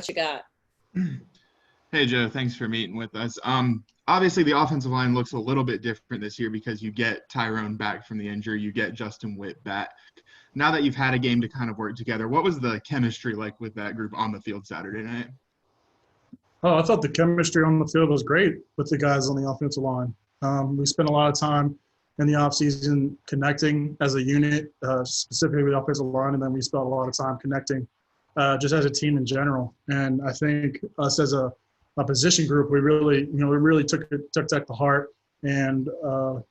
you got? Hey, Joe, thanks for meeting with us. Obviously, the offensive line looks a little bit different this year because you get Tyrone back from the injury, you get Justin Witt back. Now that you've had a game to kind of work together, what was the chemistry like with that group on the field Saturday night? Oh, I thought the chemistry on the field was great with the guys on the offensive line. We spent a lot of time in the offseason connecting as a unit, specifically with the offensive line, and then we spent a lot of time connecting just as a team in general. And I think us as a position group, we really took that to heart. And I'm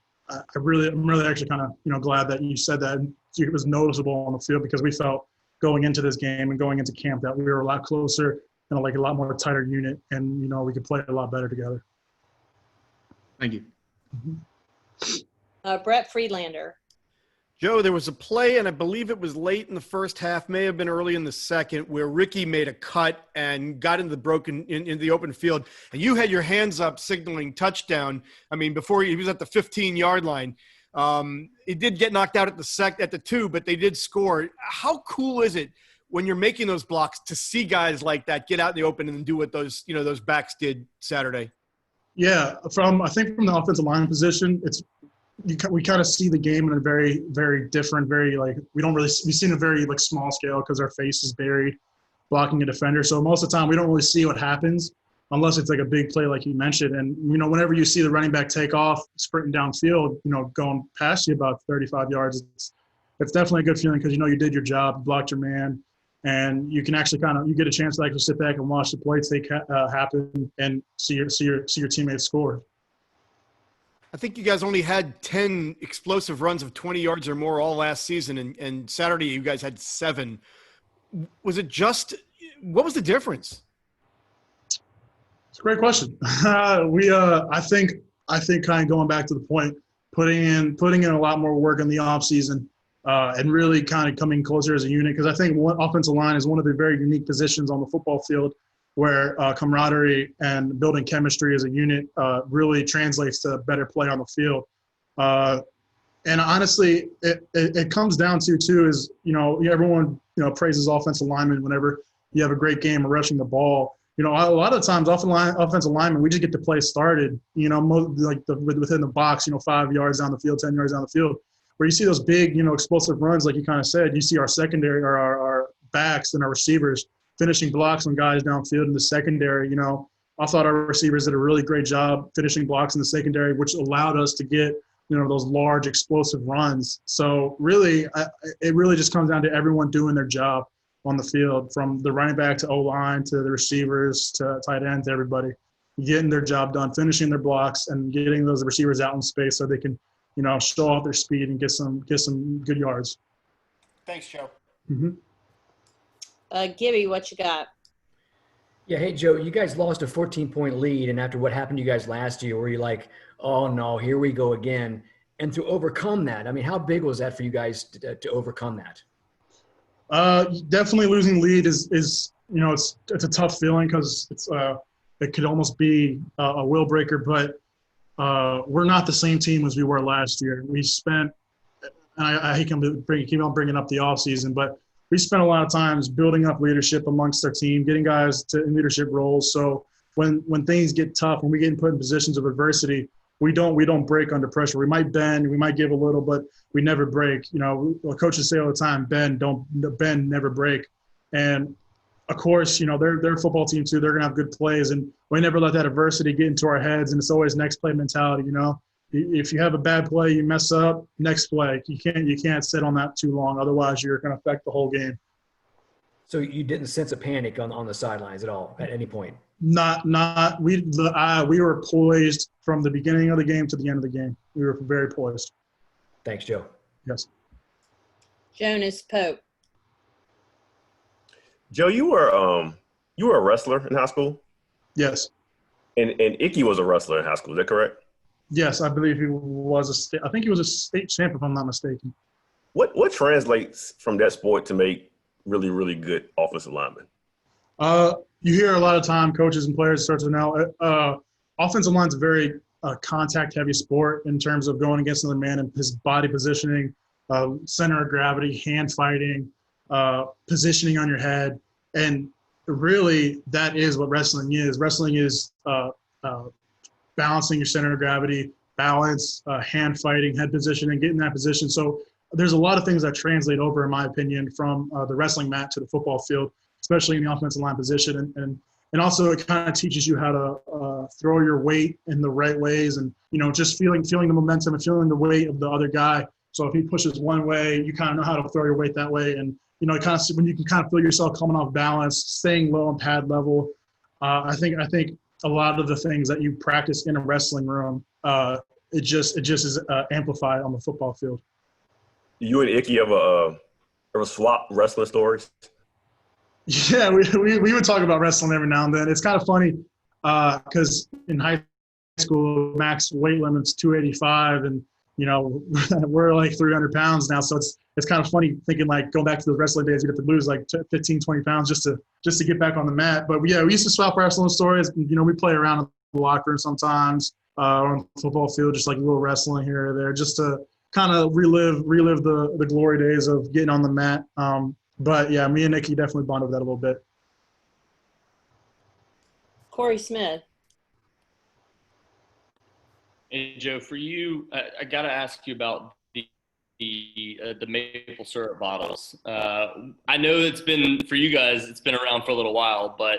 really actually kind of, glad that you said that. It was noticeable on the field because we felt going into this game and going into camp that we were a lot closer and like a lot more tighter unit, and we could play a lot better together. Thank you. Brett Friedlander. Joe, there was a play, and I believe it was late in the first half, may have been early in the second, where Ricky made a cut and got into the open field, and you had your hands up signaling touchdown. I mean, before he was at the 15-yard line. It did get knocked out at the 2, but they did score. How cool is it when you're making those blocks to see guys like that get out in the open and do what those backs did Saturday? Yeah, I think from the offensive line position, we kind of see the game in a very, very different, we've seen a very small scale because our face is buried blocking a defender. So most of the time we don't really see what happens unless it's like a big play like you mentioned. And, whenever you see the running back take off, sprinting downfield, going past you about 35 yards, it's definitely a good feeling because you did your job, blocked your man, and you can actually you get a chance to actually sit back and watch the play take happen and see your teammates score. I think you guys only had 10 explosive runs of 20 yards or more all last season, and Saturday you guys had 7. Was it what was the difference? It's a great question. I think kind of going back to the point, putting in a lot more work in the off season, and really kind of coming closer as a unit. Because I think offensive line is one of the very unique positions on the football field where camaraderie and building chemistry as a unit really translates to better play on the field. And honestly, it comes down to too is everyone praises offensive linemen whenever you have a great game of rushing the ball. A lot of the times offensive linemen, we just get the play started, within the box, 5 yards down the field, 10 yards down the field. Where you see those big, explosive runs, like you kind of said, you see our secondary or our backs and our receivers finishing blocks on guys downfield in the secondary. I thought our receivers did a really great job finishing blocks in the secondary, which allowed us to get, those large explosive runs. So really, it really just comes down to everyone doing their job on the field, from the running back to O-line to the receivers to tight end to everybody, getting their job done, finishing their blocks, and getting those receivers out in space so they can, show off their speed and get some good yards. Thanks, Joe. Mm-hmm. Gibby, what you got? Yeah, hey, Joe, you guys lost a 14-point lead, and after what happened to you guys last year, where you're like, oh, no, here we go again, and to overcome that, I mean, how big was that for you guys to overcome that? Definitely losing lead is it's a tough feeling because it could almost be a will breaker, but we're not the same team as we were last year. We spent, and I keep on bringing up the offseason, but we spent a lot of times building up leadership amongst our team, getting guys in leadership roles. So when things get tough, when we get put in positions of adversity, we don't break under pressure. We might bend, we might give a little, but we never break. Coaches say all the time, bend, never break. And of course, they're a football team too. They're gonna have good plays, and we never let that adversity get into our heads. And it's always next play mentality. If you have a bad play, you mess up, next play. You can't sit on that too long, otherwise you're gonna affect the whole game. So you didn't sense a panic on the sidelines at all at any point? We were poised from the beginning of the game to the end of the game. We were very poised. Thanks, Joe. Yes. Jonas Pope. Joe, you were a wrestler in high school? Yes. And Icky was a wrestler in high school, is that correct? Yes, I believe he was I think he was a state champ, if I'm not mistaken. What translates from that sport to make really, really good offensive linemen? You hear a lot of time coaches and players start to know offensive line's a very contact-heavy sport in terms of going against another man and his body positioning, center of gravity, hand fighting, positioning on your head. And really that is what wrestling is. Wrestling is balancing your center of gravity, balance, hand fighting, head position, and getting that position. So there's a lot of things that translate over, in my opinion, from the wrestling mat to the football field, especially in the offensive line position. And also it kind of teaches you how to throw your weight in the right ways, and, you know, just feeling the momentum and feeling the weight of the other guy. So if he pushes one way, you kind of know how to throw your weight that way. And, you know, it kind of, when you can kind of feel yourself coming off balance, staying low on pad level, I think a lot of the things that you practice in a wrestling room, it just is amplified on the football field. You and Icky ever swap wrestling stories? Yeah, we would talk about wrestling every now and then. It's kind of funny because in high school, max weight limit's 285, and, you know, we're like 300 pounds now. So it's kind of funny thinking, like, going back to those wrestling days, you have to lose like 15, 20 pounds just to get back on the mat. But yeah, we used to swap wrestling stories. You know, we play around in the locker room sometimes on the football field, just like a little wrestling here or there, just to kind of relive the glory days of getting on the mat. But yeah, me and Nikki definitely bond over that a little bit. Corey Smith. Hey, Joe, for you, I got to ask you about the maple syrup bottles. I know it's been, for you guys, it's been around for a little while, but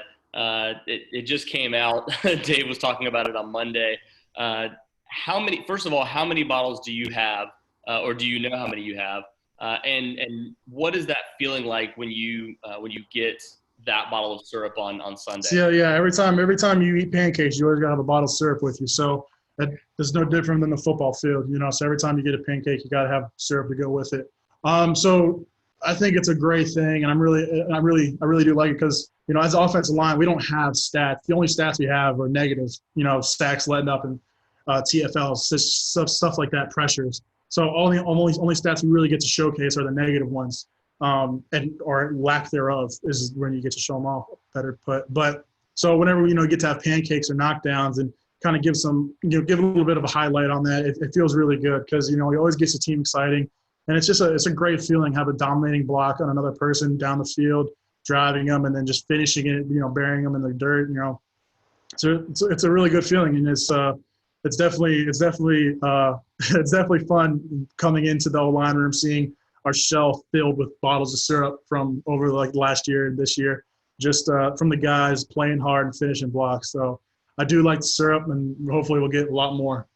it just came out. Dave was talking about it on Monday. First of all, how many bottles do you have, or do you know how many you have? And what is that feeling like when you get that bottle of syrup on Sunday? Yeah. Every time you eat pancakes, you always gotta have a bottle of syrup with you. So that's no different than the football field, you know. So every time you get a pancake, you gotta have syrup to go with it. So I think it's a great thing, and I really do like it because, you know, as an offensive line, we don't have stats. The only stats we have are negatives, you know, sacks, letting up, and TFLs, stuff like that, pressures. So only stats we really get to showcase are the negative ones, or lack thereof is when you get to show them off, better put. But so whenever, you know, you get to have pancakes or knockdowns and kind of give a little bit of a highlight on that, it feels really good because, you know, it always gets the team exciting, and it's a great feeling, have a dominating block on another person down the field, driving them, and then just finishing it, you know, burying them in the dirt, you know. So it's a really good feeling, and it's definitely fun coming into the O-line room, seeing our shelf filled with bottles of syrup from over like last year and this year, just from the guys playing hard and finishing blocks. So I do like the syrup, and hopefully we'll get a lot more.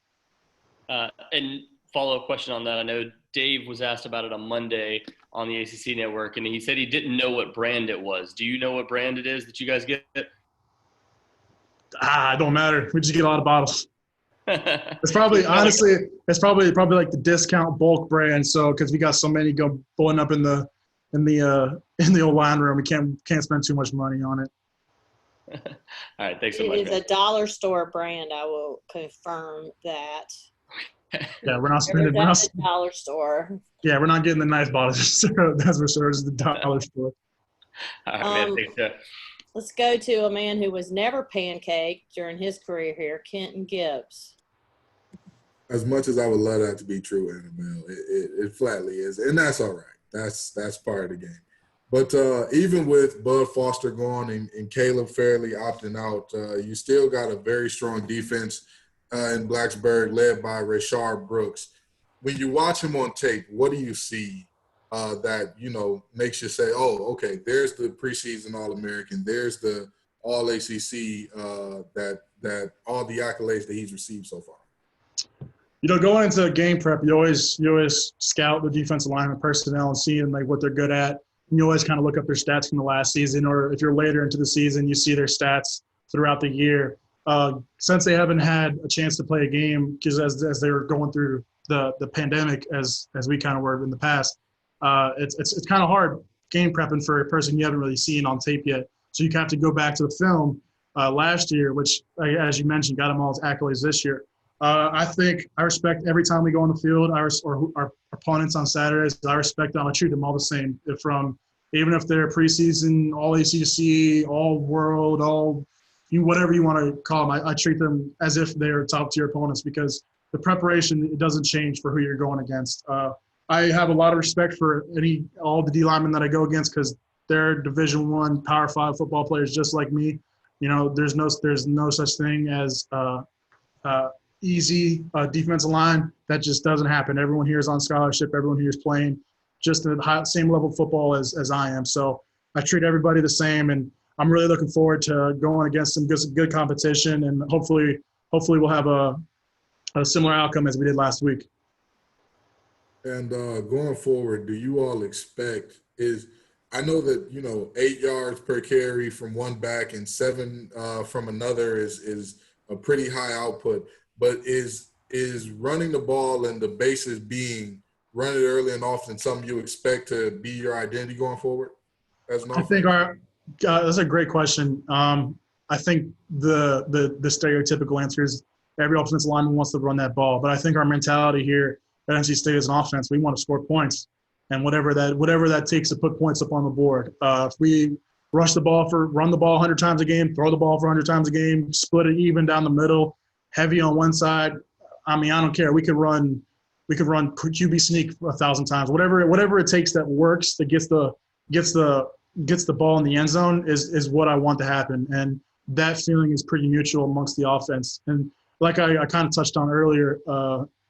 And follow-up question on that. I know Dave was asked about it on Monday on the ACC network, and he said he didn't know what brand it was. Do you know what brand it is that you guys get? It don't matter. We just get a lot of bottles. It's probably, honestly, it's probably like the discount bulk brand. So because we got so many blowing up in the O-line room, we can't spend too much money on it. All right, thanks so much. It is a dollar store brand. I will confirm that. Yeah, we're not spending. We're not a dollar store. Yeah, we're not getting the nice bottles of syrup. That's for sure. It's the dollar store. All right, man. Thanks, Joe. Let's go to a man who was never pancaked during his career here, Kenton Gibbs. As much as I would love that to be true, Annabelle, it flatly is, and that's all right. That's part of the game. But even with Bud Foster gone and Caleb Fairley opting out, you still got a very strong defense in Blacksburg led by Rashard Brooks. When you watch him on tape, what do you see that, you know, makes you say, oh, okay, there's the preseason All-American, there's the All-ACC, that all the accolades that he's received so far? You know, going into game prep, you always scout the defensive line and personnel and seeing like what they're good at. And you always kind of look up their stats from the last season, or if you're later into the season, you see their stats throughout the year. Since they haven't had a chance to play a game, because as they were going through the pandemic, as we kind of were in the past, it's kind of hard game prepping for a person you haven't really seen on tape yet. So you have to go back to the film last year, which, as you mentioned, got them all his accolades this year. I think I respect every time we go on the field, or our opponents on Saturdays, I respect them. I treat them all the same, even if they're preseason, all ACC, all world, whatever you want to call them. I treat them as if they're top-tier opponents because the preparation, it doesn't change for who you're going against. I have a lot of respect for all the D linemen that I go against because They're Division I, Power 5 football players just like me. You know, there's no such thing as easy defensive line. That just doesn't happen. Everyone here is on scholarship. Everyone here is playing just at the same level of football as I am. So I treat everybody the same, and I'm really looking forward to going against some good competition, and hopefully we'll have a similar outcome as we did last week. And going forward, do you all expect I know that, you know, 8 yards per carry from one back and 7 from another is a pretty high output, but is running the ball and the bases being run it early and often something you expect to be your identity going forward as an offense? I think that's a great question. I think the stereotypical answer is every offensive lineman wants to run that ball, but I think our mentality here at NC State as an offense, we want to score points, and whatever that takes to put points up on the board. If we run the ball 100 times a game, throw the ball for 100 times a game, split it even down the middle, heavy on one side, I mean, I don't care. We could run QB sneak 1,000 times. Whatever it takes that works, that gets the ball in the end zone is what I want to happen. And that feeling is pretty mutual amongst the offense. And like I kind of touched on earlier,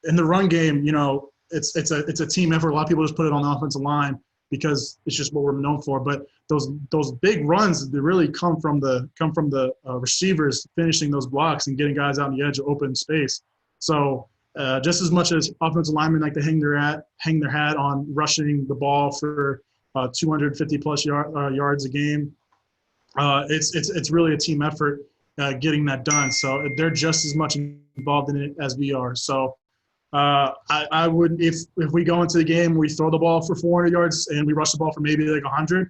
in the run game, you know, it's a team effort. A lot of people just put it on the offensive line because it's just what we're known for. But those big runs, they really come from the receivers finishing those blocks and getting guys out on the edge of open space. So just as much as offensive linemen like to hang their hat on rushing the ball for 250 plus yards a game, it's really a team effort getting that done. So they're just as much involved in it as we are. So I would, if we go into the game, we throw the ball for 400 yards and we rush the ball for maybe like 100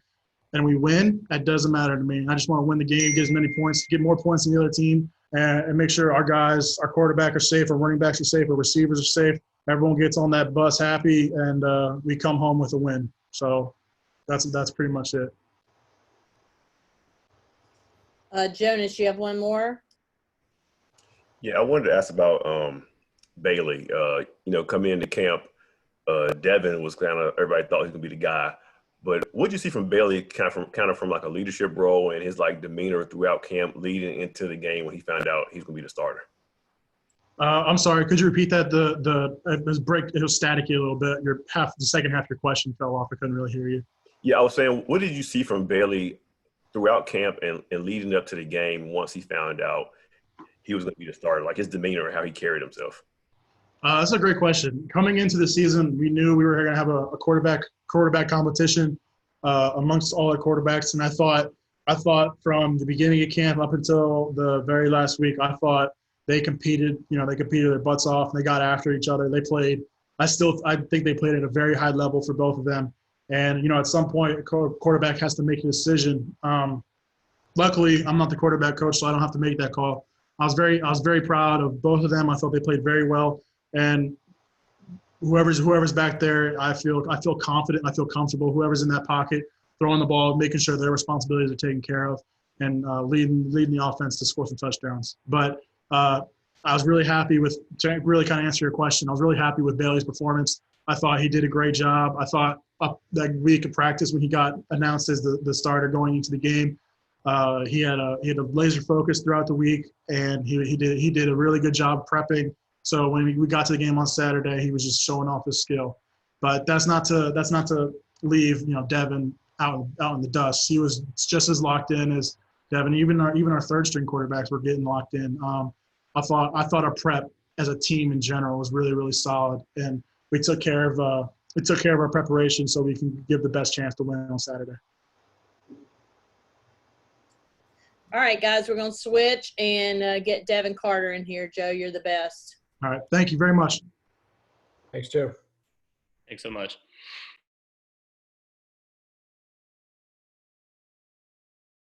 and we win, that doesn't matter to me. I just want to win the game, get as many points, get more points than the other team, and make sure our guys, our quarterback are safe, our running backs are safe, our receivers are safe. Everyone gets on that bus happy, and we come home with a win. So that's pretty much it. Jonas, you have one more? Yeah, I wanted to ask about Bailey. You know, coming into camp, Devin was everybody thought he was gonna be the guy. But what did you see from Bailey, kind of from like a leadership role and his like demeanor throughout camp, leading into the game when he found out he's gonna be the starter? I'm sorry, could you repeat that? It was staticky a little bit. The second half of your question fell off. I couldn't really hear you. Yeah, I was saying, what did you see from Bailey throughout camp and leading up to the game once he found out he was going to be the starter, like his demeanor and how he carried himself? That's a great question. Coming into the season, we knew we were going to have a quarterback competition amongst all our quarterbacks, and I thought from the beginning of camp up until the very last week, I thought they competed. You know, they competed their butts off, and they got after each other. They played. I think they played at a very high level for both of them. And, you know, at some point, a quarterback has to make a decision. Luckily, I'm not the quarterback coach, so I don't have to make that call. I was very proud of both of them. I thought they played very well. And whoever's back there, I feel confident. I feel comfortable. Whoever's in that pocket, throwing the ball, making sure their responsibilities are taken care of, and leading the offense to score some touchdowns. But I was really happy to really kind of answer your question, I was really happy with Bailey's performance. I thought he did a great job. I thought that week of practice when he got announced as the starter going into the game, he had a laser focus throughout the week, and he did a really good job prepping. So when we got to the game on Saturday, he was just showing off his skill. But that's not to leave, you know, Devin out in the dust. He was just as locked in as Devin. Even our third string quarterbacks were getting locked in. I thought our prep as a team in general was really, really solid, and we took care of our preparation so we can give the best chance to win on Saturday. All right, guys, we're going to switch and get Devin Carter in here. Joe, you're the best. All right. Thank you very much. Thanks, Joe. Thanks so much.